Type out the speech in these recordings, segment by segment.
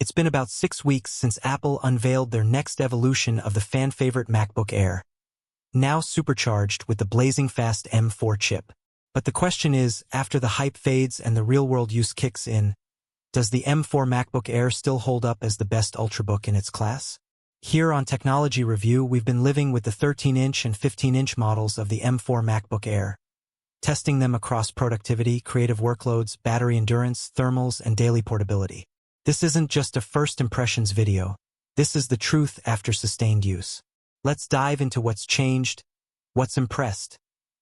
It's been about 6 weeks since Apple unveiled their next evolution of the fan-favorite MacBook Air, now supercharged with the blazing fast M4 chip. But the question is, after the hype fades and the real-world use kicks in, does the M4 MacBook Air still hold up as the best ultrabook in its class? Here on Technology Review, we've been living with the 13-inch and 15-inch models of the M4 MacBook Air, testing them across productivity, creative workloads, battery endurance, thermals, and daily portability. This isn't just a first impressions video. This is the truth after sustained use. Let's dive into what's changed, what's impressed,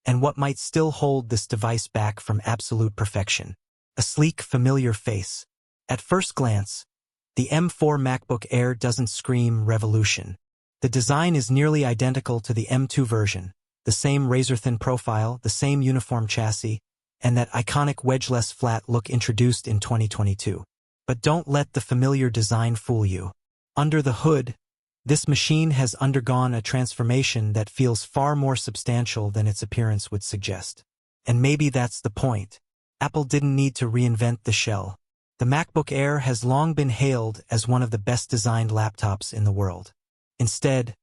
and what might still hold this device back from absolute perfection. A sleek, familiar face. At first glance, the M4 MacBook Air doesn't scream revolution. The design is nearly identical to the M2 version, the same razor-thin profile, the same uniform chassis, and that iconic wedge-less flat look introduced in 2022. But don't let the familiar design fool you. Under the hood, this machine has undergone a transformation that feels far more substantial than its appearance would suggest. And maybe that's the point. Apple didn't need to reinvent the shell. The MacBook Air has long been hailed as one of the best-designed laptops in the world. Instead,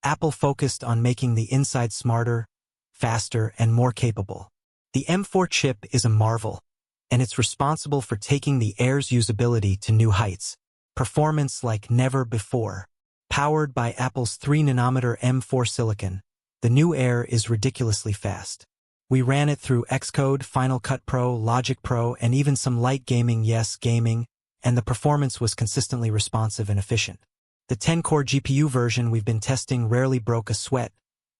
Apple focused on making the inside smarter, faster, and more capable. The M4 chip is a marvel, and it's responsible for taking the Air's usability to new heights. Performance like never before. Powered by Apple's 3nm M4 silicon, the new Air is ridiculously fast. We ran it through Xcode, Final Cut Pro, Logic Pro, and even some light gaming, and the performance was consistently responsive and efficient. The 10-core GPU version we've been testing rarely broke a sweat,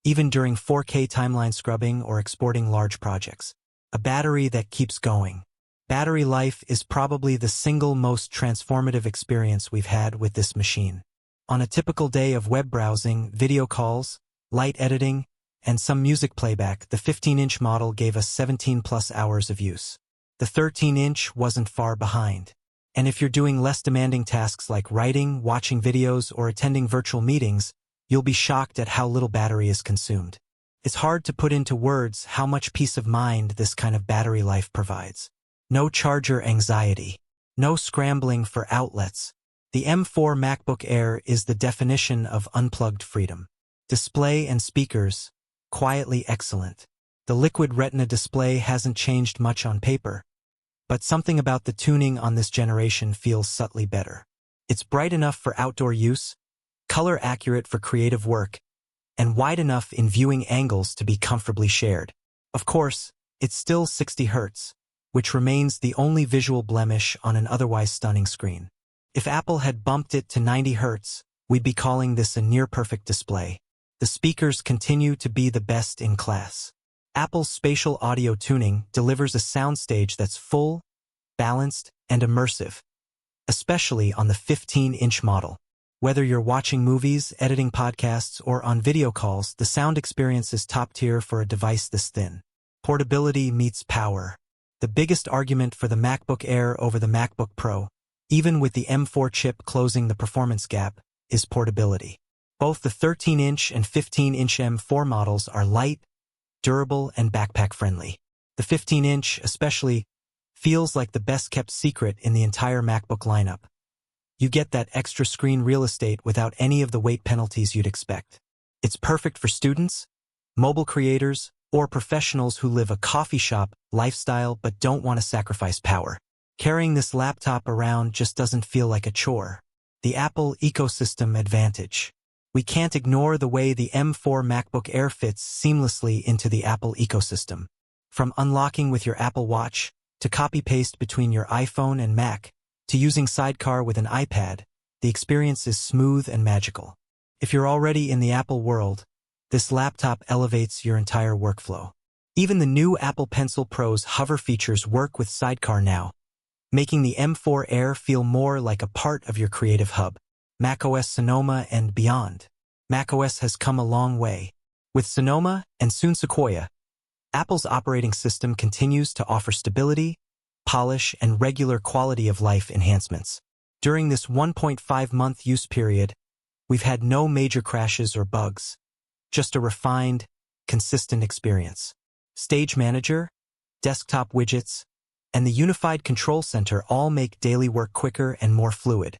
even during 4K timeline scrubbing or exporting large projects. A battery that keeps going. Battery life is probably the single most transformative experience we've had with this machine. On a typical day of web browsing, video calls, light editing, and some music playback, the 15-inch model gave us 17+ hours of use. The 13-inch wasn't far behind. And if you're doing less demanding tasks like writing, watching videos, or attending virtual meetings, you'll be shocked at how little battery is consumed. It's hard to put into words how much peace of mind this kind of battery life provides. No charger anxiety. No scrambling for outlets. The M4 MacBook Air is the definition of unplugged freedom. Display and speakers, quietly excellent. The Liquid Retina display hasn't changed much on paper, but something about the tuning on this generation feels subtly better. It's bright enough for outdoor use, color accurate for creative work, and wide enough in viewing angles to be comfortably shared. Of course, it's still 60 Hz, which remains the only visual blemish on an otherwise stunning screen. If Apple had bumped it to 90 Hz, we'd be calling this a near-perfect display. The speakers continue to be the best in class. Apple's spatial audio tuning delivers a soundstage that's full, balanced, and immersive, especially on the 15-inch model. Whether you're watching movies, editing podcasts, or on video calls, the sound experience is top tier for a device this thin. Portability meets power. The biggest argument for the MacBook Air over the MacBook Pro, even with the M4 chip closing the performance gap, is portability. Both the 13-inch and 15-inch M4 models are light, durable, and backpack-friendly. The 15-inch, especially, feels like the best-kept secret in the entire MacBook lineup. You get that extra screen real estate without any of the weight penalties you'd expect. It's perfect for students, mobile creators, or professionals who live a coffee shop lifestyle but don't want to sacrifice power. Carrying this laptop around just doesn't feel like a chore. The Apple ecosystem advantage. We can't ignore the way the M4 MacBook Air fits seamlessly into the Apple ecosystem. From unlocking with your Apple Watch, to copy-paste between your iPhone and Mac, to using Sidecar with an iPad, the experience is smooth and magical. If you're already in the Apple world, this laptop elevates your entire workflow. Even the new Apple Pencil Pro's hover features work with Sidecar now, making the M4 Air feel more like a part of your creative hub. macOS Sonoma and beyond. macOS has come a long way. With Sonoma and soon Sequoia, Apple's operating system continues to offer stability, polish, and regular quality of life enhancements. During this 1.5-month use period, we've had no major crashes or bugs, just a refined, consistent experience. Stage Manager, desktop widgets, and the unified control center all make daily work quicker and more fluid.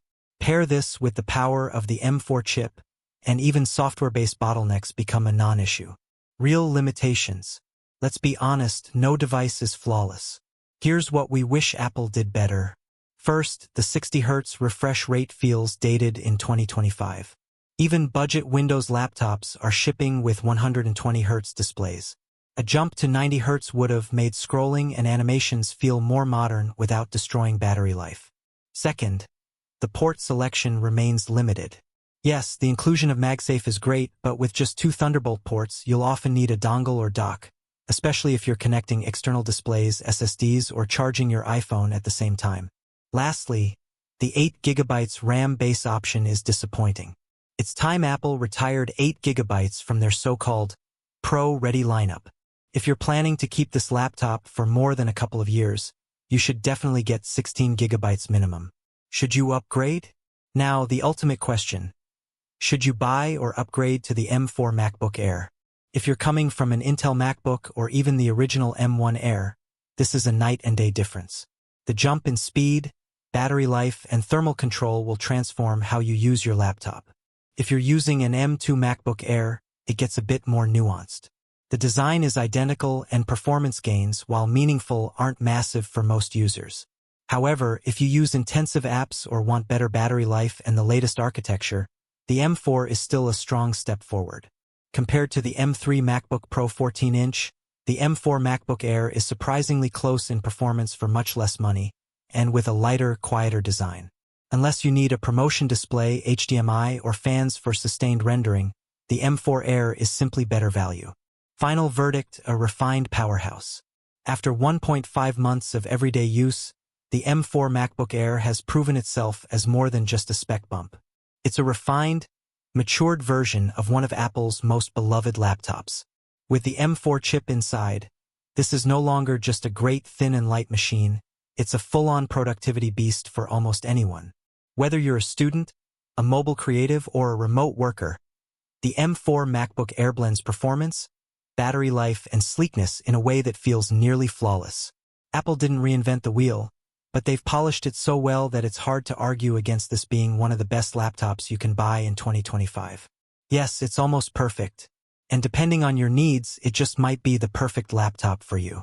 Pair this with the power of the M4 chip, and even software-based bottlenecks become a non-issue. Real limitations. Let's be honest, no device is flawless. Here's what we wish Apple did better. First, the 60 Hz refresh rate feels dated in 2025. Even budget Windows laptops are shipping with 120 Hz displays. A jump to 90 Hz would have made scrolling and animations feel more modern without destroying battery life. Second, the port selection remains limited. Yes, the inclusion of MagSafe is great, but with just 2 Thunderbolt ports, you'll often need a dongle or dock, especially if you're connecting external displays, SSDs, or charging your iPhone at the same time. Lastly, the 8GB RAM base option is disappointing. It's time Apple retired 8GB from their so-called Pro-ready lineup. If you're planning to keep this laptop for more than a couple of years, you should definitely get 16GB minimum. Should you upgrade? Now, the ultimate question. Should you buy or upgrade to the M4 MacBook Air? If you're coming from an Intel MacBook or even the original M1 Air, this is a night and day difference. The jump in speed, battery life, and thermal control will transform how you use your laptop. If you're using an M2 MacBook Air, it gets a bit more nuanced. The design is identical and performance gains, while meaningful, aren't massive for most users. However, if you use intensive apps or want better battery life and the latest architecture, the M4 is still a strong step forward. Compared to the M3 MacBook Pro 14-inch, the M4 MacBook Air is surprisingly close in performance for much less money, and with a lighter, quieter design. Unless you need a promotion display, HDMI, or fans for sustained rendering, the M4 Air is simply better value. Final verdict, a refined powerhouse. After 1.5 months of everyday use, the M4 MacBook Air has proven itself as more than just a spec bump. It's a refined, matured version of one of Apple's most beloved laptops. With the M4 chip inside, this is no longer just a great thin and light machine, it's a full-on productivity beast for almost anyone. Whether you're a student, a mobile creative, or a remote worker, the M4 MacBook Air blends performance, battery life, and sleekness in a way that feels nearly flawless. Apple didn't reinvent the wheel, but they've polished it so well that it's hard to argue against this being one of the best laptops you can buy in 2025. Yes, it's almost perfect, and depending on your needs, it just might be the perfect laptop for you.